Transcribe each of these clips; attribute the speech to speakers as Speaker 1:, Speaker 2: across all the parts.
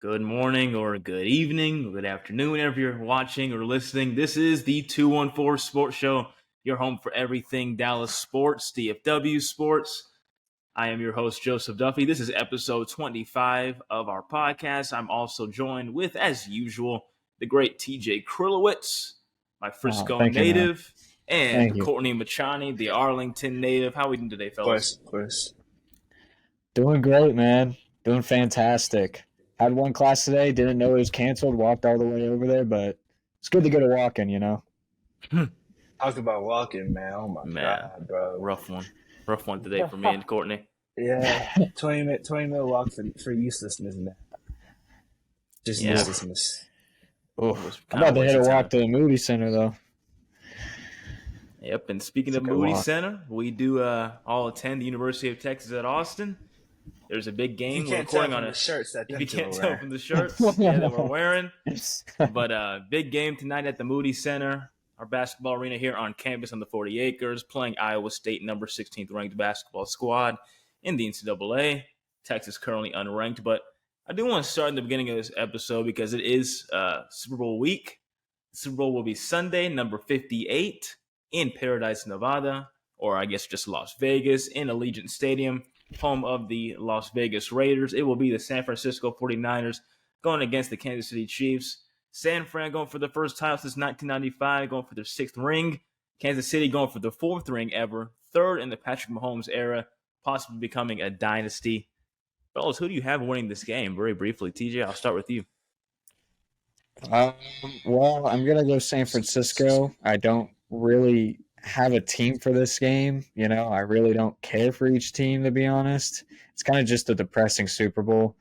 Speaker 1: Good morning or good evening or good afternoon, whenever you're watching or listening. This is the 214 Sports Show, your home for everything Dallas sports, DFW sports. I am your host, Joseph Duffy. This is episode 25 of our podcast. I'm also joined with, as usual, the great tj.Krilowic, my Frisco
Speaker 2: Thank you, man.
Speaker 1: native, and
Speaker 2: Thank you.
Speaker 1: Courtney Machani, the Arlington native. How are we doing today,
Speaker 3: Of
Speaker 1: fellas?
Speaker 3: course.
Speaker 2: Doing great, man. Doing fantastic. Had one class today, didn't know it was canceled, walked all the way over there, but it's good to get a walk in,
Speaker 3: Talk about walking, man. Oh my God, bro.
Speaker 1: Rough one today for me and Courtney.
Speaker 3: Yeah, 20-minute walk for uselessness, man. Just
Speaker 1: Yeah.
Speaker 3: uselessness.
Speaker 2: Oh,
Speaker 1: Was
Speaker 2: I'm
Speaker 1: kinda
Speaker 2: about to hit a
Speaker 1: waste of
Speaker 2: walk to the movie center, though.
Speaker 1: Yep, and speaking
Speaker 2: It's
Speaker 1: of
Speaker 2: a good
Speaker 1: Moody
Speaker 2: walk.
Speaker 1: Center, we do all attend the University of Texas at Austin. There's a big game.
Speaker 3: You
Speaker 1: we're
Speaker 3: can't tell
Speaker 1: recording
Speaker 3: from
Speaker 1: on
Speaker 3: the
Speaker 1: it.
Speaker 3: shirts that
Speaker 1: If you
Speaker 3: them
Speaker 1: can't
Speaker 3: two
Speaker 1: tell
Speaker 3: wear.
Speaker 1: from the shirts that we're wearing. But big game tonight at the Moody Center, our basketball arena here on campus on the 40 acres, playing Iowa State number 16th ranked basketball squad in the NCAA. Texas currently unranked, but I do want to start in the beginning of this episode because it is Super Bowl week. The Super Bowl will be Sunday, number 58 in Paradise, Nevada, or I guess just Las Vegas, in Allegiant Stadium, home of the Las Vegas Raiders. It will be the San Francisco 49ers going against the Kansas City Chiefs. San Fran going for the first time since 1995, going for their sixth ring. Kansas City going for the fourth ring ever, third in the Patrick Mahomes era, possibly becoming a dynasty. Fellas, who do you have winning this game? Very briefly, TJ, I'll start with you.
Speaker 2: Well, I'm going to go San Francisco. I don't really have a team for this game. I really don't care for each team, to be honest. It's kind of just a depressing Super Bowl.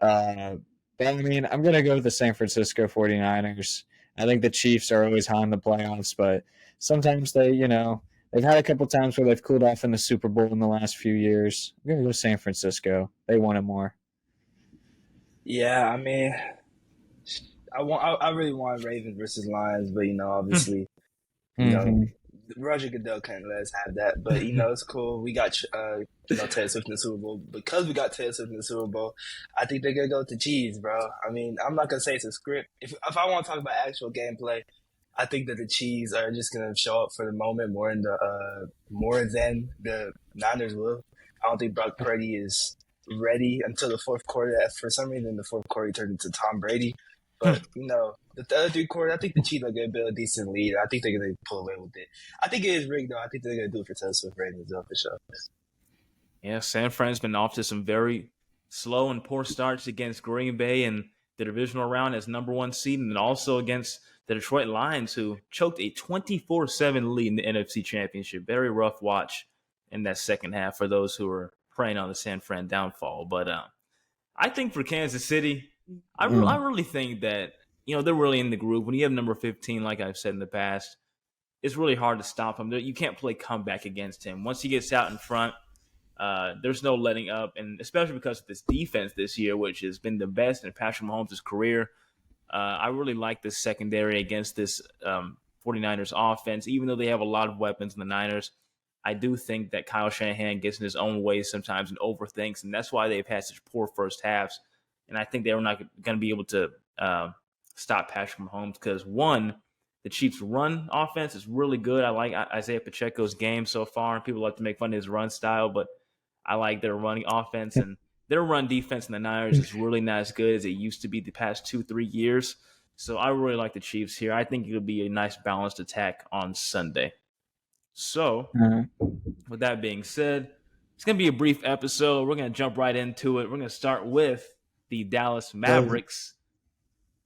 Speaker 2: But, I mean, I'm going to go with the San Francisco 49ers. I think the Chiefs are always high in the playoffs, but sometimes they've had a couple times where they've cooled off in the Super Bowl in the last few years. I'm going to go San Francisco. They want it more.
Speaker 3: Yeah, I mean, I really want Ravens versus Lions, but obviously, Roger Goodell can't let us have that. But it's cool. We got Taylor Swift in the Super Bowl. Because we got Taylor Swift in the Super Bowl, I think they're gonna go with the Chiefs, bro. I mean, I'm not gonna say it's a script. If I want to talk about actual gameplay, I think that the Chiefs are just gonna show up for the moment more than the Niners will. I don't think Brock Purdy is ready until the fourth quarter. For some reason, the fourth quarter he turned into Tom Brady. But the other three quarters, I think the Chiefs are going to build a decent lead. I think they're going to pull away with it. I think it is rigged, though. I think they're going to do it for Taylor Swift Ravens, though, for sure.
Speaker 1: Yeah, San Fran's been off to some very slow and poor starts against Green Bay in the divisional round as number one seed, and then also against the Detroit Lions, who choked a 24-7 lead in the NFC Championship. Very rough watch in that second half for those who are preying on the San Fran downfall. But I think for Kansas City, I really think that, they're really in the groove. When you have number 15, like I've said in the past, it's really hard to stop him. You can't play comeback against him. Once he gets out in front, there's no letting up, and especially because of this defense this year, which has been the best in Patrick Mahomes' career. I really like this secondary against this 49ers offense. Even though they have a lot of weapons in the Niners, I do think that Kyle Shanahan gets in his own way sometimes and overthinks, and that's why they've had such poor first halves. And I think they were not going to be able to stop Patrick Mahomes because, one, the Chiefs' run offense is really good. I like Isaiah Pacheco's game so far. People like to make fun of his run style, but I like their running offense. And their run defense in the Niners is really not as good as it used to be the past 2-3 years. So I really like the Chiefs here. I think it'll be a nice balanced attack on Sunday. So, with that being said, it's going to be a brief episode. We're going to jump right into it. We're going to start with the Dallas Mavericks,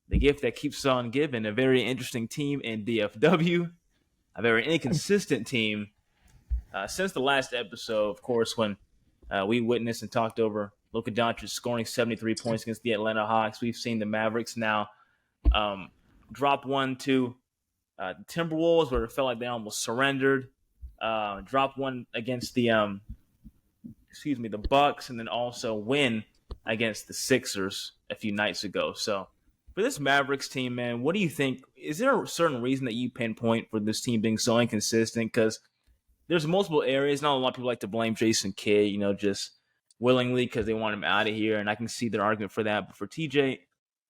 Speaker 1: the gift that keeps on giving, a very interesting team in DFW, a very inconsistent team. Since the last episode, of course, when we witnessed and talked over Luka Doncic scoring 73 points against the Atlanta Hawks, we've seen the Mavericks now drop one to the Timberwolves, where it felt like they almost surrendered. Drop one against the Bucks, and then also win against the Sixers a few nights ago. So for this Mavericks team, man, what do you think? Is there a certain reason that you pinpoint for this team being so inconsistent? Because there's multiple areas. Not a lot of people like to blame Jason Kidd, just willingly because they want him out of here, and I can see their argument for that. But for TJ,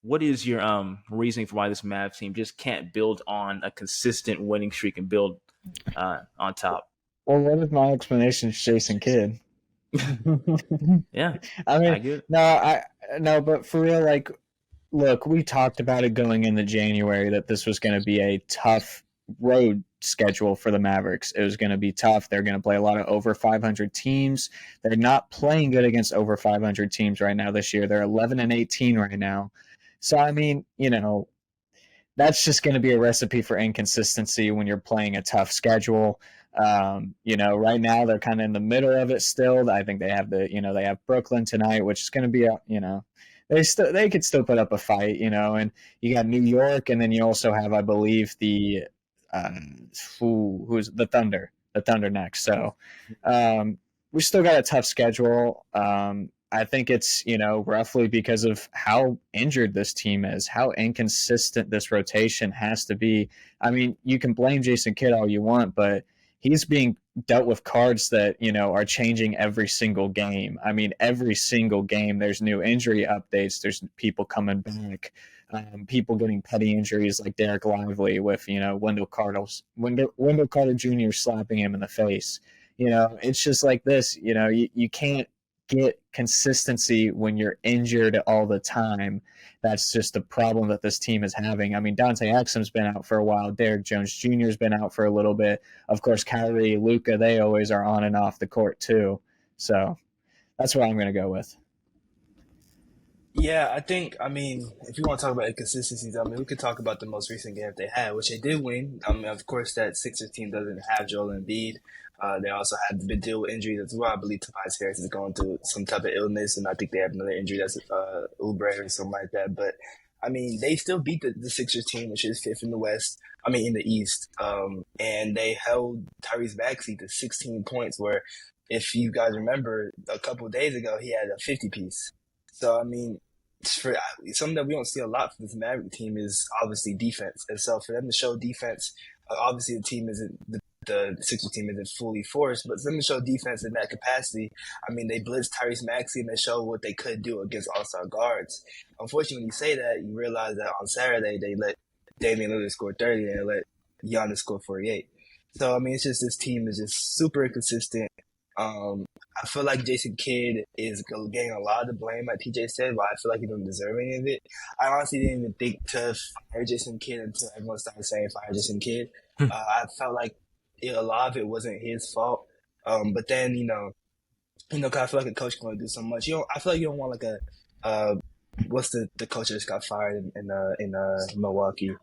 Speaker 1: what is your reasoning for why this Mavs team just can't build on a consistent winning streak and build on top?
Speaker 2: Well, what is my explanation? Is Jason Kidd.
Speaker 1: Yeah,
Speaker 2: I mean,
Speaker 1: I get it.
Speaker 2: no, but for real, like, look, we talked about it going into January that this was going to be a tough road schedule for the Mavericks. It was going to be tough. They're going to play a lot of over 500 teams. They're not playing good against over 500 teams right now this year. They're 11-18 right now. So, I mean, that's just going to be a recipe for inconsistency when you're playing a tough schedule. Right now they're kind of in the middle of it still. I think they have they have Brooklyn tonight, which is going to be they could still put up a fight, and you got New York, and then you also have, I believe, the who's the Thunder next. So we still got a tough schedule. I think it's, roughly because of how injured this team is, how inconsistent this rotation has to be. I mean, you can blame Jason Kidd all you want, but he's being dealt with cards that, are changing every single game. I mean, every single game there's new injury updates. There's people coming back, people getting petty injuries like Derek Lively with, Wendell Carter Jr. slapping him in the face. It's just like this, you can't get consistency when you're injured all the time. That's just the problem that this team is having. I mean, Dante Exum's been out for a while. Derek Jones Jr. has been out for a little bit. Of course, Kyrie, Luka, they always are on and off the court too. So that's what I'm going to go with.
Speaker 3: Yeah, if you want to talk about inconsistencies, we could talk about the most recent game they had, which they did win. Of course, that Sixers team doesn't have Joel Embiid. They also had the deal with injuries as well. I believe Tobias Harris is going through some type of illness, and I think they have another injury that's Oubre or something like that. But they still beat the Sixers team, which is fifth in the West. In the East, and they held Tyrese Maxey to 16 points. Where, if you guys remember, a couple of days ago he had a 50-piece. So for something that we don't see a lot from this Maverick team is obviously defense. And so for them to show defense, obviously the team isn't the Sixers team isn't fully forced, but for them to show defense in that capacity, they blitzed Tyrese Maxey and they showed what they could do against all-star guards. Unfortunately, when you say that, you realize that on Saturday they let Damian Lillard score 30 and they let Giannis score 48. So it's just this team is just super inconsistent. I feel like Jason Kidd is getting a lot of the blame, like TJ said, but I feel like he don't deserve any of it. I honestly didn't even think to fire Jason Kidd until everyone started saying fire Jason Kidd. I felt like a lot of it wasn't his fault. But then, cause I feel like a coach can only do so much. I feel like you don't want like what's the coach that just got fired in Milwaukee?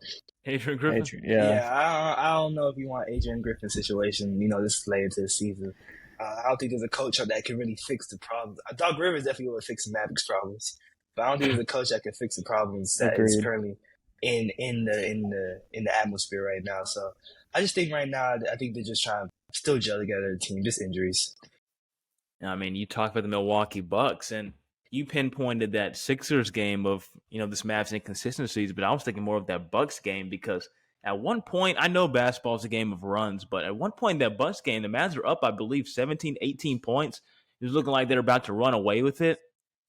Speaker 1: Adrian Griffin?
Speaker 3: Yeah, I don't know if you want Adrian Griffin situation, this late into the season. I don't think there's a coach that can really fix the problems. Doc Rivers definitely would fix the Mavericks' problems, but I don't think there's a coach that can fix the problems that is currently in the atmosphere right now. So I just think right now, I think they're just trying to still gel together the team, just injuries.
Speaker 1: You talk about the Milwaukee Bucks, and you pinpointed that Sixers game of this Mavs inconsistencies, but I was thinking more of that Bucks game because at one point, I know basketball is a game of runs, but at one point that Bucks game, the Mavs were up, I believe, 17, 18 points. It was looking like they were about to run away with it.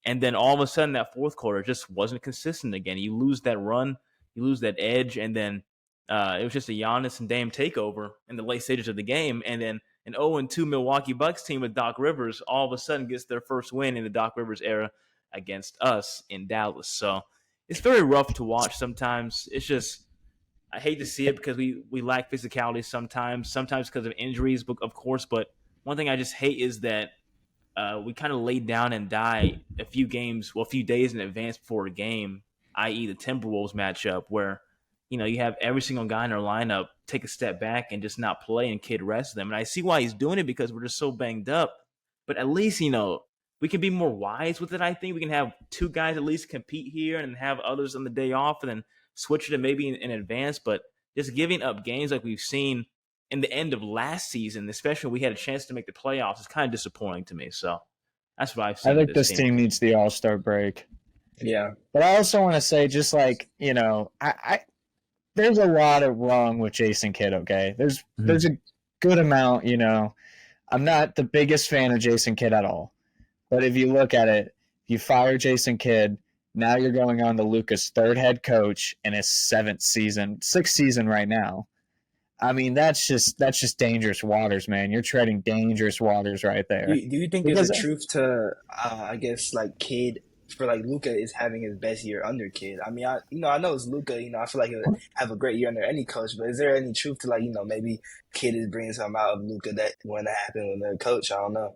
Speaker 1: And then all of a sudden, that fourth quarter just wasn't consistent again. You lose that run, you lose that edge, and then it was just a Giannis and Dame takeover in the late stages of the game. And then an 0-2 Milwaukee Bucks team with Doc Rivers all of a sudden gets their first win in the Doc Rivers era against us in Dallas. So it's very rough to watch sometimes. It's just, I hate to see it because we lack physicality sometimes because of injuries, of course. But one thing I just hate is that we kind of lay down and die a few days in advance before a game, i.e. the Timberwolves matchup, where you have every single guy in our lineup take a step back and just not play and Kidd rest them. And I see why he's doing it because we're just so banged up. But at least we can be more wise with it. I think we can have two guys at least compete here and have others on the day off and then switch it to maybe in advance, but just giving up games like we've seen in the end of last season, especially when we had a chance to make the playoffs, is kind of disappointing to me. So that's what I've seen.
Speaker 2: I think this team needs the All-Star break.
Speaker 3: Yeah.
Speaker 2: But I also want to say, just like, there's a lot of wrong with Jason Kidd, okay? There's a good amount, I'm not the biggest fan of Jason Kidd at all. But if you look at it, you fire Jason Kidd, Now you're going on to Luka's third head coach in his sixth season right now. I mean, that's just dangerous waters, man. You're treading dangerous waters right there.
Speaker 3: Do you think there's a truth to, I guess, like Kid for like Luka is having his best year under Kid? I mean, I know it's Luka. I feel like he'll have a great year under any coach. But is there any truth to like maybe Kid is bringing something out of Luka that wouldn't happen with their coach? I don't know.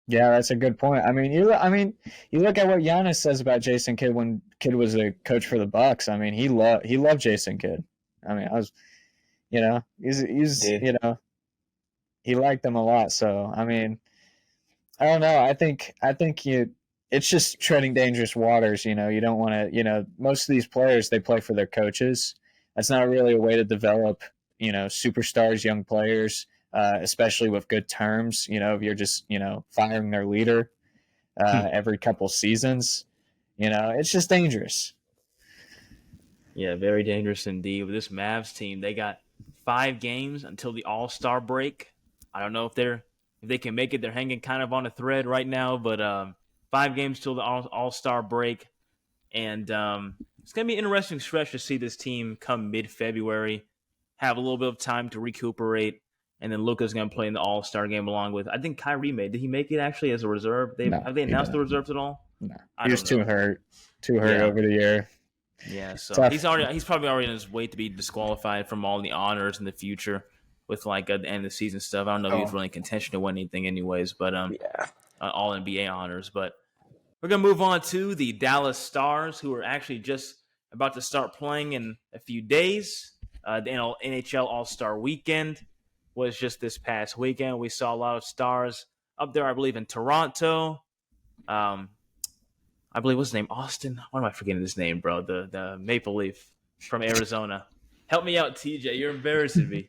Speaker 2: Yeah, that's a good point. I mean, you look at what Giannis says about Jason Kidd when Kidd was a coach for the Bucks. I mean, he loved Jason Kidd. I mean, he's he liked them a lot. So I mean, I don't know. I think it's just treading dangerous waters. You don't want to. Most of these players, they play for their coaches. That's not really a way to develop superstars, young players. Especially with good terms, if you're just, firing their leader every couple seasons, it's just dangerous.
Speaker 1: Yeah, very dangerous indeed. With this Mavs team, they got 5 games until the All-Star break. I don't know if they can make it. They're hanging kind of on a thread right now, but 5 games till the All-Star break. And it's going to be an interesting stretch to see this team come mid-February, have a little bit of time to recuperate. And then Luka's going to play in the All-Star game along with, I think Kyrie Did he make it actually as a reserve? Have they announced the reserves at all?
Speaker 2: No. He was too hurt over the year.
Speaker 1: Yeah, so he's probably already on his way to be disqualified from all the honors in the future with like the end of the season stuff. I don't know if he's really in contention to win anything anyways, but all NBA honors. But we're going to move on to the Dallas Stars, who are actually just about to start playing in a few days. The NHL All-Star Weekend was just this past weekend. We saw a lot of stars up there, I believe, in Toronto. I believe, what's his name? Austin? Why am I forgetting his name, bro? The Maple Leaf from Arizona. Help me out, TJ. You're embarrassing me.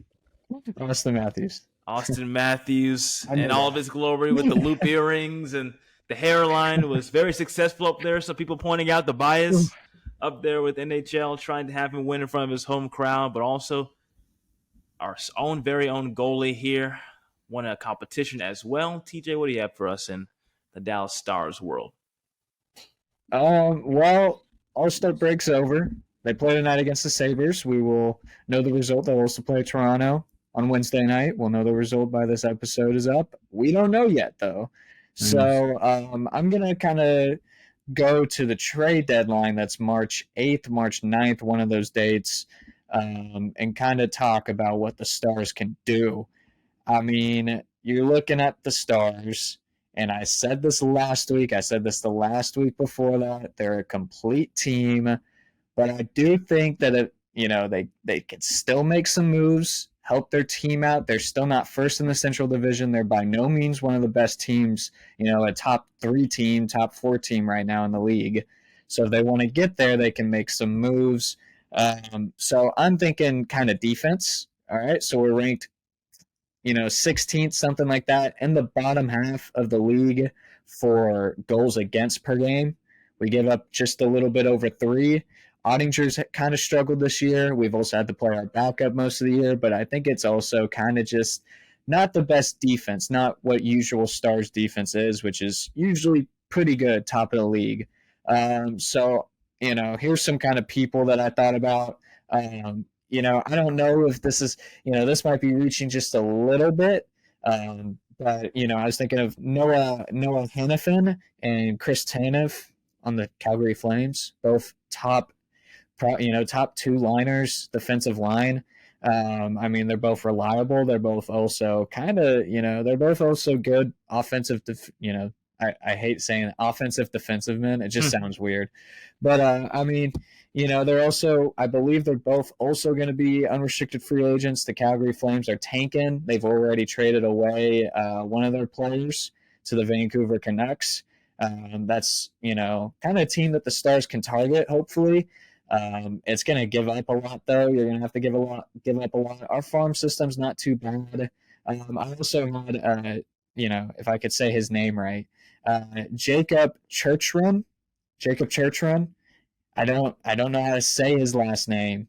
Speaker 2: Austin
Speaker 1: Matthews and all of his glory with the loop earrings and the hairline was very successful up there. So people pointing out the bias up there with NHL, trying to have him win in front of his home crowd, but also our own very own goalie here won a competition as well. TJ, what do you have for us in the Dallas Stars world?
Speaker 2: Well, All-Star break's over. They play tonight against the Sabres. We will know the result. They'll also play Toronto on Wednesday night. We'll know the result by this episode is up. We don't know yet, though. So I'm going to kind of go to the trade deadline. That's March 8th, March 9th, one of those dates. And kind of talk about what the Stars can do. I mean, you're looking at the Stars, and I said this last week. I said this the last week before that. They're a complete team, but I do think that they can still make some moves, help their team out. They're still not first in the Central Division. They're by no means one of the best teams, a top 3 team, top 4 team right now in the league. So if they want to get there, they can make some moves. So I'm thinking kind of defense. All right. So we're ranked, 16th, something like that, in the bottom half of the league for goals against per game. We give up just a little bit over 3. Ottinger's kind of struggled this year. We've also had to play our backup most of the year, but I think it's also kind of just not the best defense, not what usual Stars defense is, which is usually pretty good, top of the league. So here's some kind of people that I thought about. I don't know if this is, this might be reaching just a little bit. But, I was thinking of Noah Hannafin and Chris Tanev on the Calgary Flames, both top 2 liners, defensive line. I mean, they're both reliable. They're both also kind of, they're both also good offensive, I hate saying offensive defensive men. It just sounds weird. But, I mean, they're also, I believe they're both also going to be unrestricted free agents. The Calgary Flames are tanking. They've already traded away one of their players to the Vancouver Canucks. That's, kind of a team that the Stars can target, hopefully. It's going to give up a lot, though. You're going to have to give up a lot. Our farm system's not too bad. I also had, if I could say his name right, Jacob Churchrum. I don't know how to say his last name,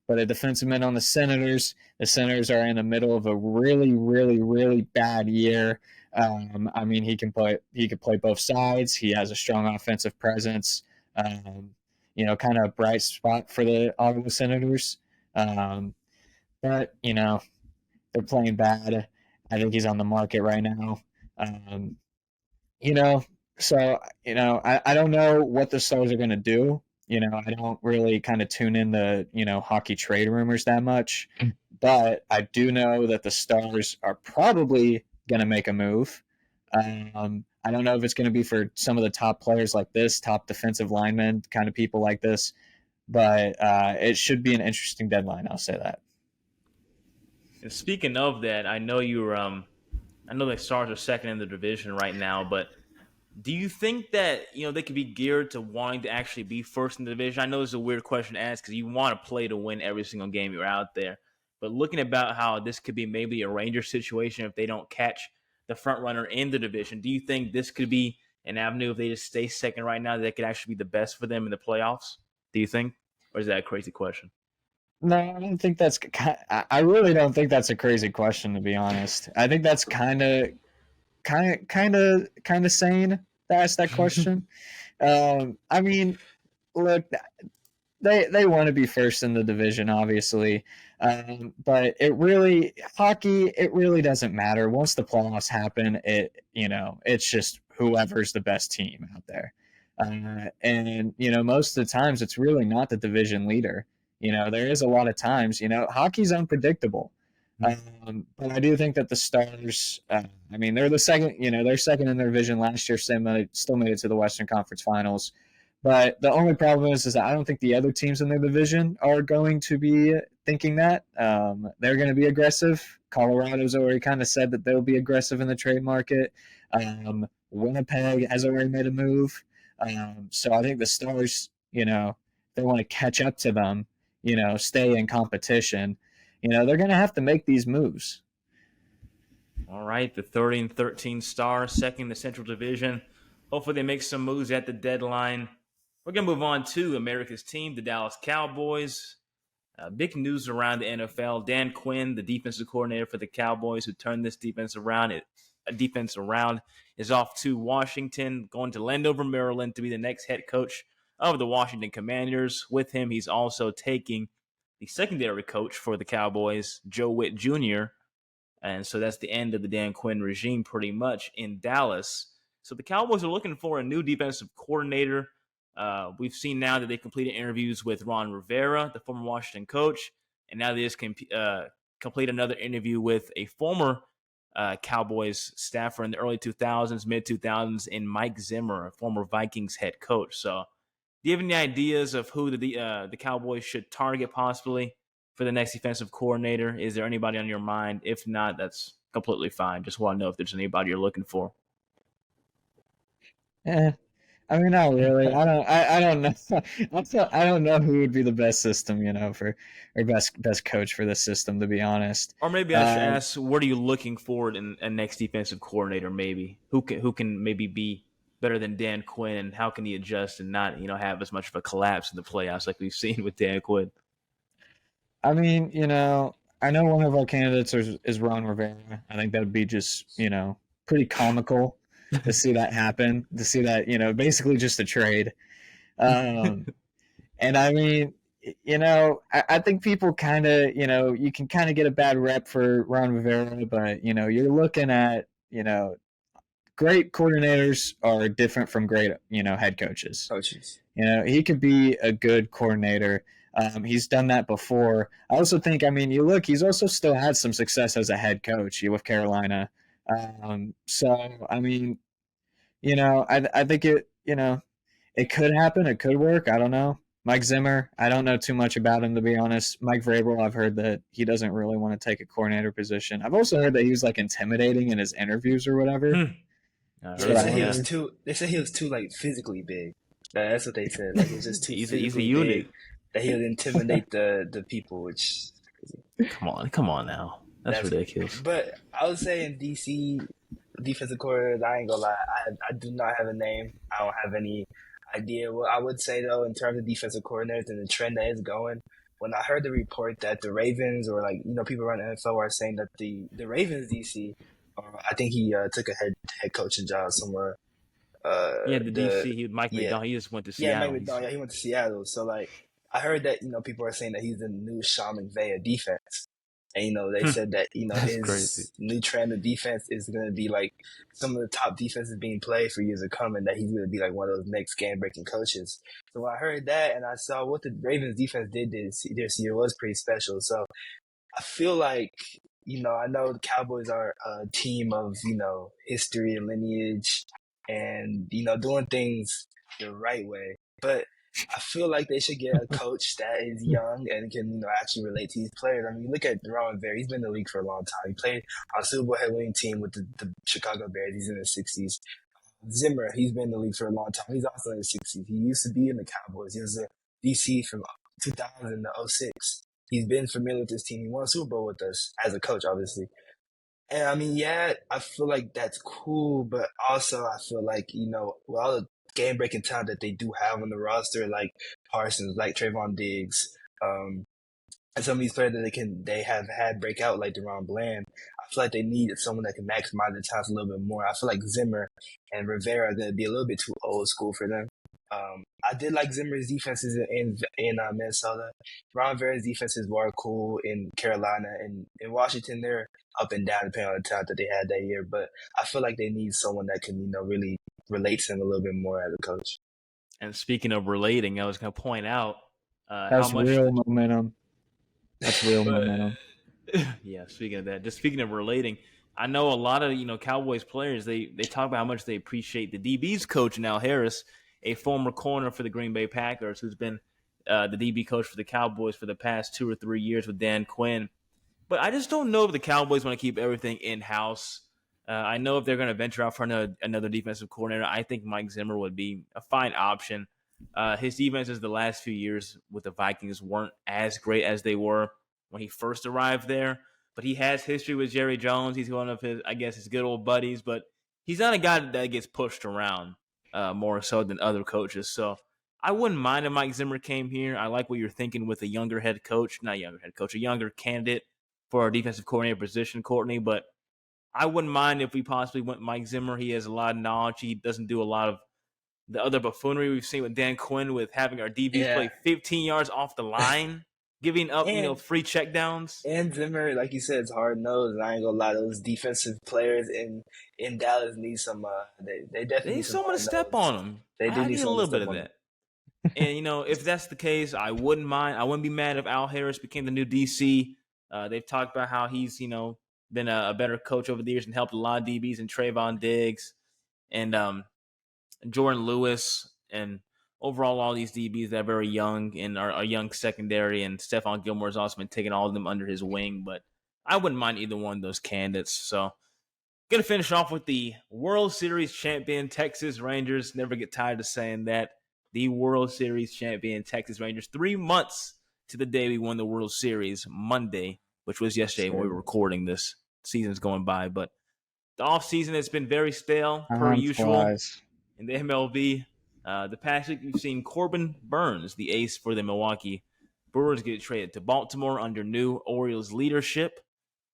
Speaker 2: but a defenseman on the Senators. The Senators are in the middle of a really, really, really bad year. I mean, he can play both sides. He has a strong offensive presence. Kind of a bright spot for the Ottawa Senators. But they're playing bad. I think he's on the market right now. Um, you know, I don't know what the Stars are going to do. I don't really kind of tune in the, hockey trade rumors that much. But I do know that the Stars are probably going to make a move. I don't know if it's going to be for some of the top players like this, top defensive linemen, kind of people like this. But it should be an interesting deadline. I'll say that.
Speaker 1: And speaking of that, I know the Stars are second in the division right now, but do you think that they could be geared to wanting to actually be first in the division? I know it's a weird question to ask because you want to play to win every single game you're out there. But looking about how this could be maybe a Rangers situation if they don't catch the front runner in the division, do you think this could be an avenue if they just stay second right now that could actually be the best for them in the playoffs? Do you think, or is that a crazy question?
Speaker 2: No, I don't think that's. I really don't think that's a crazy question, to be honest. I think that's kind of sane to ask that question. I mean, look, they want to be first in the division, obviously, but hockey. It really doesn't matter once the playoffs happen. It's just whoever's the best team out there, and most of the times it's really not the division leader. There is a lot of times. Hockey's unpredictable. But I do think that the Stars, they're the second, they're second in their division last year, still made it to the Western Conference Finals. But the only problem is that I don't think the other teams in their division are going to be thinking that. They're going to be aggressive. Colorado's already kind of said that they'll be aggressive in the trade market. Winnipeg has already made a move. So I think the Stars, they want to catch up to them, stay in competition. They're going to have to make these moves.
Speaker 1: All right, the 30-13 Stars, second in the Central Division. Hopefully they make some moves at the deadline. We're going to move on to America's team, the Dallas Cowboys. Big news around the NFL. Dan Quinn, the defensive coordinator for the Cowboys, who turned this defense around, is off to Washington, going to Landover, Maryland, to be the next head coach of the Washington Commanders. With him, he's also taking the secondary coach for the Cowboys, Joe Witt Jr., and so that's the end of the Dan Quinn regime pretty much in Dallas. So the Cowboys are looking for a new defensive coordinator. We've seen now that they completed interviews with Ron Rivera, the former Washington coach, and now they just complete another interview with a former Cowboys staffer in the early 2000s, mid-2000s, in Mike Zimmer, a former Vikings head coach. So do you have any ideas of who the Cowboys should target possibly for the next defensive coordinator? Is there anybody on your mind? If not, that's completely fine. Just want to know if there's anybody you're looking for.
Speaker 2: Not really. I don't know. I don't know who would be the best system, for or best coach for this system, to be honest.
Speaker 1: Or maybe I should ask, what are you looking for in a next defensive coordinator? Maybe who can maybe be better than Dan Quinn, and how can he adjust and not have as much of a collapse in the playoffs like we've seen with Dan Quinn?
Speaker 2: I know one of our candidates is Ron Rivera. I think that would be just pretty comical to see that happen, to see that, basically just a trade. And I think people kind of, you can kind of get a bad rep for Ron Rivera, but, you're looking at, great coordinators are different from great, head coaches. He could be a good coordinator. He's done that before. I also think, he's also still had some success as a head coach with Carolina. I think it could happen. It could work. I don't know. Mike Zimmer, I don't know too much about him, to be honest. Mike Vrabel, I've heard that he doesn't really want to take a coordinator position. I've also heard that he was intimidating in his interviews or whatever.
Speaker 3: They said he was too physically big. That's what they said. It's just too.
Speaker 1: He's a unit.
Speaker 3: That he would intimidate the people, which.
Speaker 1: Come on now. That's ridiculous.
Speaker 3: But I would say in DC, defensive coordinators, I ain't gonna lie, I do not have a name. I don't have any idea. What I would say though, in terms of defensive coordinators and the trend that is going, when I heard the report that the Ravens or people around the NFL are saying that the Ravens DC, I think he took a head coaching job somewhere.
Speaker 1: Yeah, the
Speaker 3: the
Speaker 1: DC. Mike
Speaker 3: yeah
Speaker 1: McDonald. He just went to
Speaker 3: Mike
Speaker 1: Seattle.
Speaker 3: McDonald. Yeah, he went to Seattle. So like I heard that people are saying that he's the new Sean McVay of defense. And they said that
Speaker 1: That's crazy.
Speaker 3: his new trend of defense is going to be like some of the top defenses being played for years to come, and that he's going to be like one of those next game breaking coaches. So when I heard that and I saw what the Ravens defense did this year was pretty special. So I feel like I know the Cowboys are a team of history and lineage, and doing things the right way, but I feel like they should get a coach that is young and can, actually relate to these players. I mean, look at Ron Bear. He's been in the league for a long time. He played on a Super Bowl head-winning team with the Chicago Bears. He's in his 60s. Zimmer, he's been in the league for a long time. He's also in his 60s. He used to be in the Cowboys. He was a DC from 2000 to 06. He's been familiar with this team. He won a Super Bowl with us as a coach, obviously. And I mean, yeah, I feel like that's cool, but also I feel like, with all the game breaking talent that they do have on the roster, like Parsons, like Trayvon Diggs, and some of these players that they have had breakout like DeRon Bland, I feel like they need someone that can maximize their talents a little bit more. I feel like Zimmer and Rivera are going to be a little bit too old school for them. I did like Zimmer's defenses in Minnesota. Ron Rivera's defenses were cool in Carolina, and in Washington they're up and down depending on the talent that they had that year. But I feel like they need someone that can really relate to them a little bit more as a coach.
Speaker 1: And speaking of relating, I was going to point out
Speaker 2: that's
Speaker 1: how much
Speaker 2: real momentum. That's real momentum.
Speaker 1: Yeah, speaking of that, just speaking of relating, I know a lot of Cowboys players. They talk about how much they appreciate the DB's coach Al Harris, a former corner for the Green Bay Packers, who's been the DB coach for the Cowboys for the past 2 or 3 years with Dan Quinn. But I just don't know if the Cowboys want to keep everything in-house. I know if they're going to venture out for another defensive coordinator, I think Mike Zimmer would be a fine option. His defenses the last few years with the Vikings weren't as great as they were when he first arrived there. But he has history with Jerry Jones. He's one of his good old buddies. But he's not a guy that gets pushed around more so than other coaches. So I wouldn't mind if Mike Zimmer came here. I like what you're thinking with a younger a younger candidate for our defensive coordinator position, Courtney. But I wouldn't mind if we possibly went Mike Zimmer. He has a lot of knowledge. He doesn't do a lot of the other buffoonery we've seen with Dan Quinn with having our DBs play 15 yards off the line, giving up, free checkdowns.
Speaker 3: And Zimmer, like you said, it's hard nosed. I ain't gonna lie, those defensive players in Dallas need some. They definitely need
Speaker 1: someone to step on them. They do need a little bit of that. And if that's the case, I wouldn't mind. I wouldn't be mad if Al Harris became the new DC. They've talked about how he's been a better coach over the years and helped a lot of DBs and Trayvon Diggs and Jordan Lewis and overall all these DBs that are very young and are young secondary, and Stephon Gilmore has also been taking all of them under his wing. But I wouldn't mind either one of those candidates. So going to finish off with the World Series champion Texas Rangers. Never get tired of saying that. The World Series champion Texas Rangers. 3 months to the day we won the World Series, Monday, which was yesterday when we were recording this. Season's going by, but the offseason has been very stale, per usual. In the MLB, the past week we've seen Corbin Burns, the ace for the Milwaukee Brewers, get traded to Baltimore under new Orioles leadership,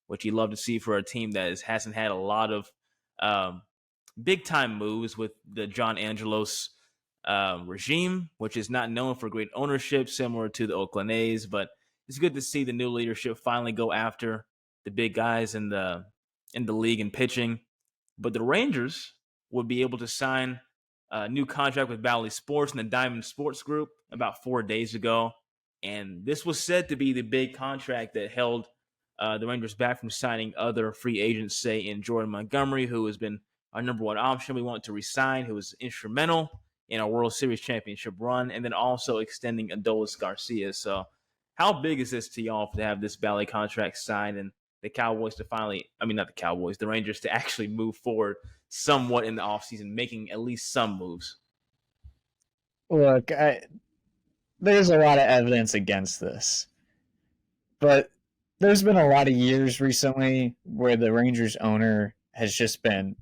Speaker 1: which you love to see for a team that hasn't had a lot of big-time moves with the John Angelos regime, which is not known for great ownership, similar to the Oakland A's. But it's good to see the new leadership finally go after the big guys in the league in pitching. But the Rangers would be able to sign a new contract with Bally Sports and the Diamond Sports Group about 4 days ago. And this was said to be the big contract that held the Rangers back from signing other free agents, say in Jordan Montgomery, who has been our number one option we want to resign, who was instrumental in our World Series championship run, and then also extending Adolis Garcia. So how big is this to y'all to have this Bally contract signed and the Cowboys to the Rangers to actually move forward somewhat in the offseason, making at least some moves?
Speaker 2: Look, there's a lot of evidence against this. But there's been a lot of years recently where the Rangers owner has just been,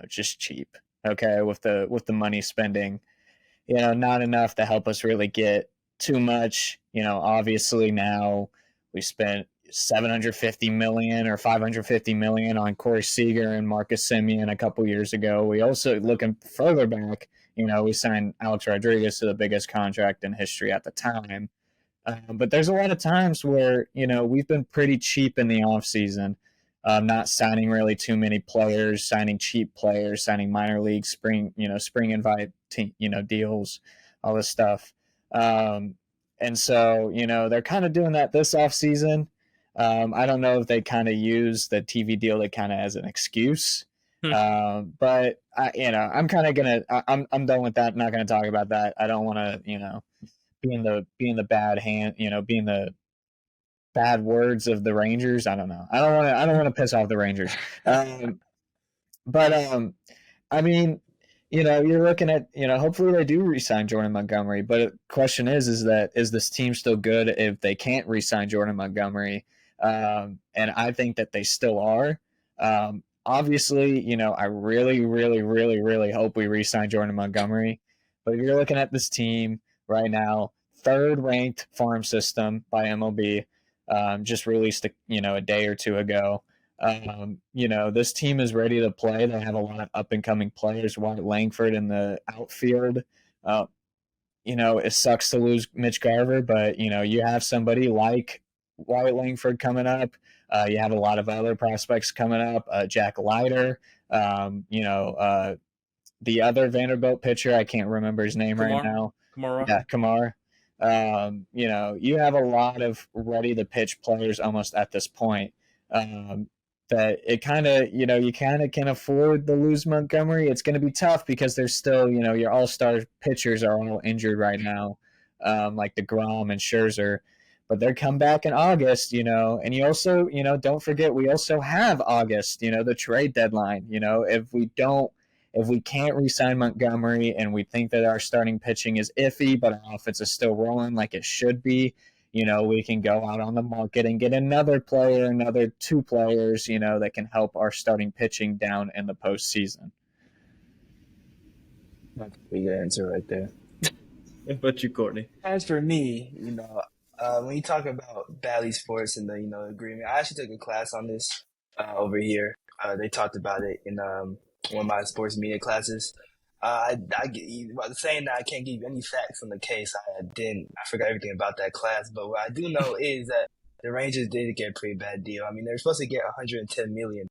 Speaker 2: just cheap, okay, with the money spending, not enough to help us really get too much. Obviously now we spent $750 million or $550 million on Corey Seager and Marcus Semien a couple years ago. We also, looking further back, we signed Alex Rodriguez to the biggest contract in history at the time. But there's a lot of times where, we've been pretty cheap in the offseason, not signing really too many players, signing cheap players, signing minor league spring invite, deals, all this stuff. And so, they're kind of doing that this offseason. I don't know if they kind of use the TV deal kind of as an excuse. But I'm kind of gonna. I'm done with that. I'm not gonna talk about that. I don't want to, being the bad hand, being the bad words of the Rangers. I don't know. I don't want to piss off the Rangers. But I mean, you're looking at, hopefully they do re-sign Jordan Montgomery. But the question is this team still good if they can't re-sign Jordan Montgomery? And I think that they still are. Obviously, I really, really, really, really hope we re-sign Jordan Montgomery. But if you're looking at this team right now, third-ranked farm system by MLB, just released a day or two ago. This team is ready to play. They have a lot of up-and-coming players. Wyatt Langford in the outfield. It sucks to lose Mitch Garver, but, you have somebody like Wyatt Langford coming up. You have a lot of other prospects coming up. Jack Leiter, the other Vanderbilt pitcher, I can't remember his name right now. Yeah, Kamar. You have a lot of ready-to-pitch players almost at this point. That it kind of, you kind of can afford to lose Montgomery. It's going to be tough because there's still, your all-star pitchers are all injured right now, like DeGrom and Scherzer. But they'll come back in August, and you also, don't forget, we also have August, the trade deadline. If we can't re-sign Montgomery and we think that our starting pitching is iffy, but our offense is still rolling like it should be, we can go out on the market and get another player, another two players, that can help our starting pitching down in the postseason.
Speaker 3: That's a pretty good answer right there.
Speaker 1: What about you, Courtney?
Speaker 3: As for me, when you talk about Bally Sports and the agreement, I actually took a class on this over here. They talked about it in one of my sports media classes. Saying that I can't give you any facts on the case, I forgot everything about that class. But what I do know is that the Rangers did get a pretty bad deal. I mean, they're supposed to get $110 million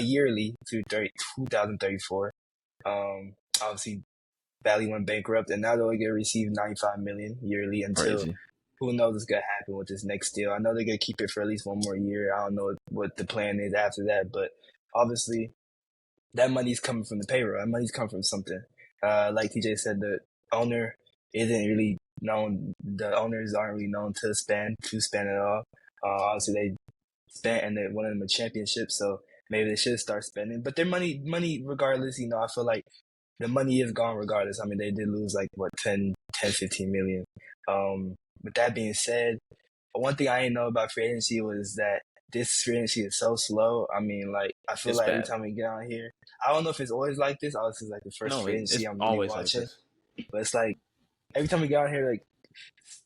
Speaker 3: yearly through 2034. Obviously, Bally went bankrupt, and now they're going to receive $95 million yearly until. Crazy. Who knows what's going to happen with this next deal. I know they're going to keep it for at least one more year. I don't know what the plan is after that, but obviously that money's coming from the payroll. That money's coming from something. Like TJ said, the owner isn't really known. The owners aren't really known to spend at all. Obviously they spent and they won them a championship, so maybe they should start spending. But their money regardless, I feel like the money is gone regardless. I mean, they did lose 10, 15 million. With that being said, one thing I didn't know about free agency was that this free agency is so slow. I mean, I feel like every time we get on here, I don't know if it's always like this. Obviously, it's the first free agency I'm really watching. But it's every time we get on here,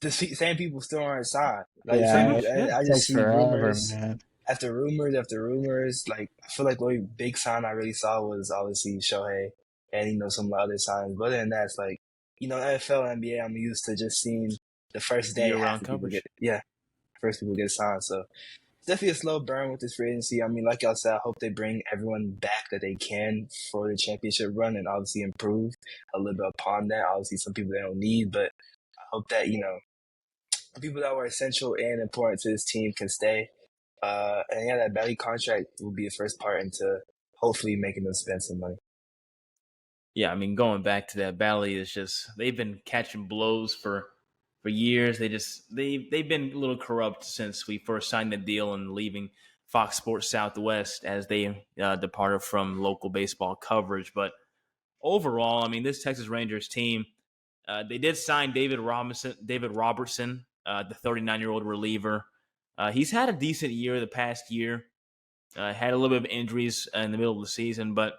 Speaker 3: the same people still aren't signed. I just see rumors after rumors after rumors. I feel like the only big sign I really saw was obviously Shohei and, some of the other signs. But other than that, it's NFL and NBA, I'm used to just seeing the first day
Speaker 1: around coverage.
Speaker 3: First people get signed. So it's definitely a slow burn with this free agency. I mean, like y'all said, I hope they bring everyone back that they can for the championship run and obviously improve a little bit upon that. Obviously, some people they don't need, but I hope that, the people that were essential and important to this team can stay. And that Bally contract will be the first part into hopefully making them spend some money.
Speaker 1: Yeah, I mean, going back to that, Bally is just, they've been catching blows for years. They've been a little corrupt since we first signed the deal and leaving Fox Sports Southwest as they departed from local baseball coverage. But overall, I mean, this Texas Rangers team, they did sign David Robertson, the 39-year-old reliever. He's had a decent year the past year. Had a little bit of injuries in the middle of the season, but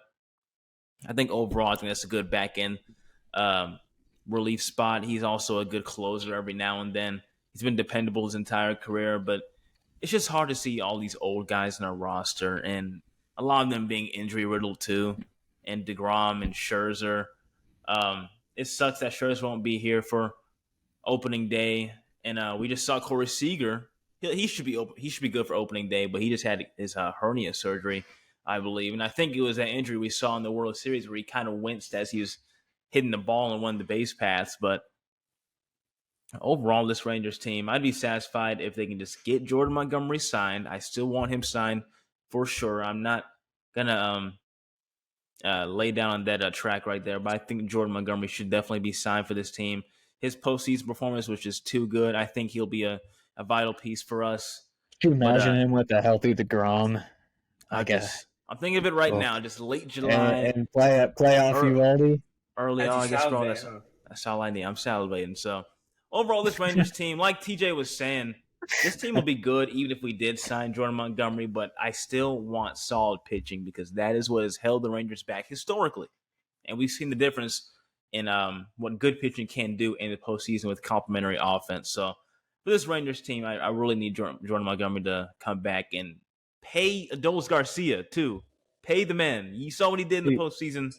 Speaker 1: I think overall, I think that's a good back end relief spot. He's also a good closer every now and then. He's been dependable his entire career, but it's just hard to see all these old guys in our roster, and a lot of them being injury riddled too, and DeGrom and Scherzer. It sucks that Scherzer won't be here for opening day, and we just saw Corey Seager. He should be open, he should be good for opening day, but he just had his hernia surgery, I believe, and I think it was that injury we saw in the World Series where he kind of winced as he was hitting the ball on one of the base paths. But overall, this Rangers team, I'd be satisfied if they can just get Jordan Montgomery signed. I still want him signed for sure. I'm not gonna lay down on that track right there, but I think Jordan Montgomery should definitely be signed for this team. His postseason performance was just too good. I think he'll be a vital piece for us.
Speaker 2: Can you imagine him with a healthy DeGrom?
Speaker 1: I'm thinking of it right now. Just late July
Speaker 2: and playoff Uvalde.
Speaker 1: Early August, bro. That's all I need. I'm salivating. So overall, this Rangers team, like TJ was saying, this team will be good even if we did sign Jordan Montgomery, but I still want solid pitching because that is what has held the Rangers back historically. And we've seen the difference in what good pitching can do in the postseason with complementary offense. So for this Rangers team, I really need Jordan Montgomery to come back and pay Adolis Garcia, too. Pay the man. You saw what he did in the postseason.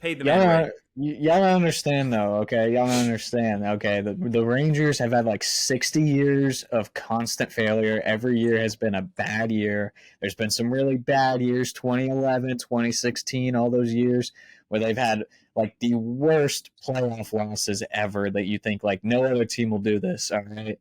Speaker 1: Pay the man.
Speaker 2: Y'all don't understand, though, okay? Y'all don't understand, okay? The Rangers have had like 60 years of constant failure. Every year has been a bad year. There's been some really bad years, 2011, 2016, all those years where they've had like the worst playoff losses ever that you think like no other team will do this, all right?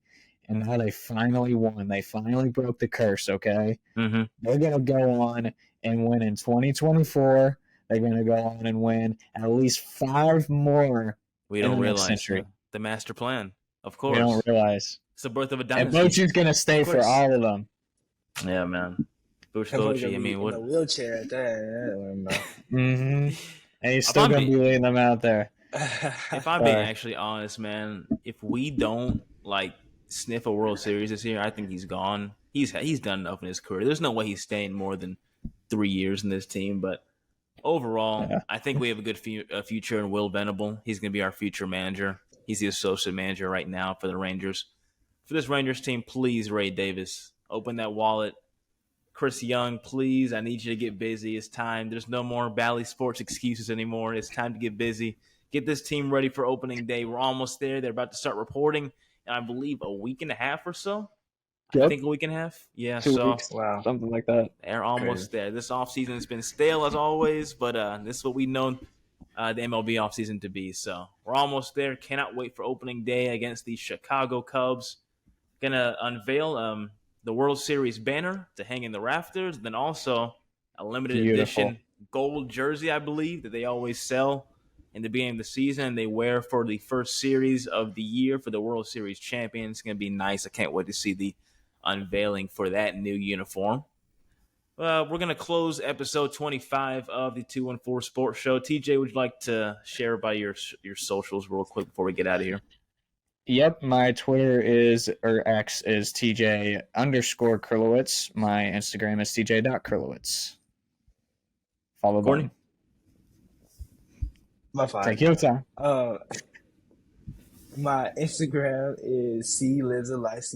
Speaker 2: And now they finally won. They finally broke the curse, okay?
Speaker 1: Mm-hmm.
Speaker 2: They're going to go on and win in 2024. They're going to go on and win at least 5 more.
Speaker 1: We don't realize the master plan, of course.
Speaker 2: We don't realize.
Speaker 1: It's the birth of a dynasty.
Speaker 2: And Bochy's going to stay for all of them.
Speaker 1: Yeah, man. Bochy, I mean, what?
Speaker 3: In a wheelchair there.
Speaker 2: Mm-hmm. And he's still going to be leading them out there.
Speaker 1: If I'm being actually honest, man, if we don't, like, sniff a World Series this year, I think he's gone. He's done enough in his career. There's no way he's staying more than 3 years in this team, but overall, I think we have a good future in Will Venable. He's going to be our future manager. He's the associate manager right now for the Rangers. For this Rangers team, please, Ray Davis, open that wallet. Chris Young, please, I need you to get busy. It's time. There's no more Bally Sports excuses anymore. It's time to get busy. Get this team ready for opening day. We're almost there. They're about to start reporting in, I believe, a week and a half or so. Yep. I think a week and a half. Yeah,
Speaker 2: 2 weeks. Wow. Something like that.
Speaker 1: They're almost there. This offseason has been stale as always, but this is what we know the MLB offseason to be. So we're almost there. Cannot wait for opening day against the Chicago Cubs. Gonna unveil the World Series banner to hang in the rafters. Then also a limited edition gold jersey, I believe, that they always sell in the beginning of the season. They wear for the first series of the year for the World Series champions. It's gonna be nice. I can't wait to see the unveiling for that new uniform. We're going to close episode 25 of the 214 Sports Show. TJ, would you like to share by your socials real quick before we get out of here?
Speaker 2: Yep, my Twitter X is tj_Krilowic. My Instagram is tj.krilowic. Follow
Speaker 1: Courtney.
Speaker 3: My fine.
Speaker 2: Take your time.
Speaker 3: My Instagram is clivesdalife,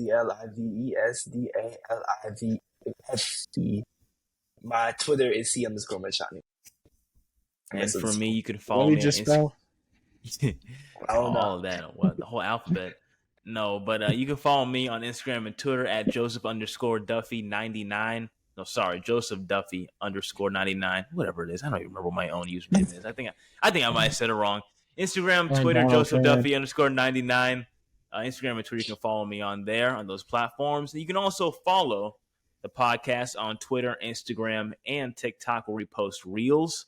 Speaker 3: clivesdalife. My Twitter is c_Machani.
Speaker 1: And for me, you can follow me on Instagram. All of that, the whole alphabet. No, but you can follow me on Instagram and Twitter at Joseph_Duffy99. No, sorry, Joseph Duffy _99. Whatever it is, I don't even remember what my own username is. I think I might have said it wrong. Instagram, Twitter, Joseph Duffy _99. Instagram and Twitter, you can follow me on there on those platforms. You can also follow the podcast on Twitter, Instagram, and TikTok, where we post reels,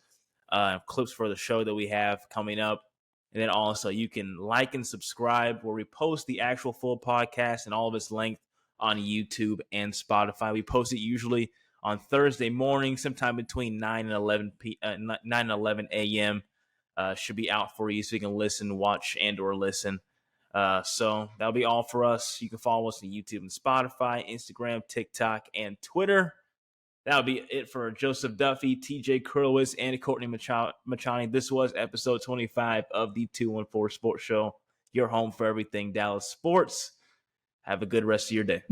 Speaker 1: clips for the show that we have coming up. And then also you can like and subscribe, where we post the actual full podcast and all of its length on YouTube and Spotify. We post it usually on Thursday morning, sometime between 9 and 11 a.m. Should be out for you so you can listen, watch, and or listen. So that'll be all for us. You can follow us on YouTube and Spotify, Instagram, TikTok, and Twitter. That'll be it for Joseph Duffy, TJ Krilowic, and Courtney Machani. This was episode 25 of the 214 Sports Show, your home for everything Dallas sports. Have a good rest of your day.